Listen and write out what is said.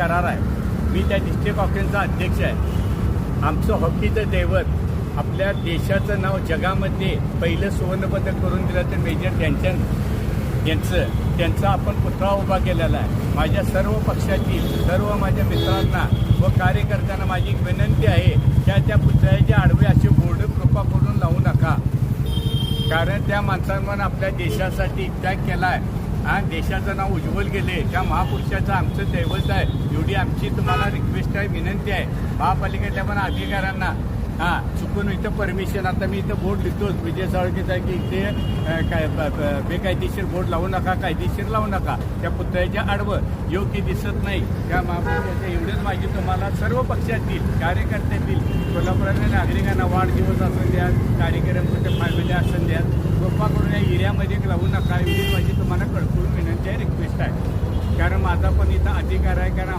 करार आहे. मी त्या डिस्ट्रिक्ट ऑफिसचा अध्यक्ष आहे. आमचं हॉकीचं दैवत आपल्या देशाचं नाव जगामध्ये पहिलं सुवर्णपदक करून दिलं तर मेजर ध्यानचंद त्यांचा आपण पुतळा उभा केलेला आहे. माझ्या सर्व पक्षातील सर्व माझ्या मित्रांना व कार्यकर्त्यांना माझी एक विनंती आहे त्या पुतळ्याच्या आडवे असे बोर्ड कृपा करून लावू नका. कारण त्या माणसांवर आपल्या देशासाठी त्याग केला आहे आणि देशाचं नाव उज्ज्वल केले. त्या महापुरुषाचं आमचं दैवत आहे. एवढी आमची तुम्हाला रिक्वेस्ट आहे, विनंती आहे महापालिकेतल्या पण अधिकाऱ्यांना. चुकून इथं परमिशन आता मी इथं बोर्ड लिहितोच विजय साळुंकेचा की इथे काय बेकायदेशीर बोर्ड लावू नका, कायदेशीर लावू नका. त्या पुतळ्याच्या आडवं योग्य दिसत नाही. त्या महापुरुषाचं एवढंच माझी तुम्हाला सर्व पक्षातील कार्यकर्त्यातील कोल्हापुरातल्या नागरिकांना वाढदिवस असून द्या, कार्यक्रमाच्या फॅमिली असून द्या, कृपा करून या एरियामध्ये लावू नका. एवढीच माझी तुम्हाला कळकळून विनंती आहे, रिक्वेस्ट आहे. कारण माझा पण इथं अधिकार आहे. कारण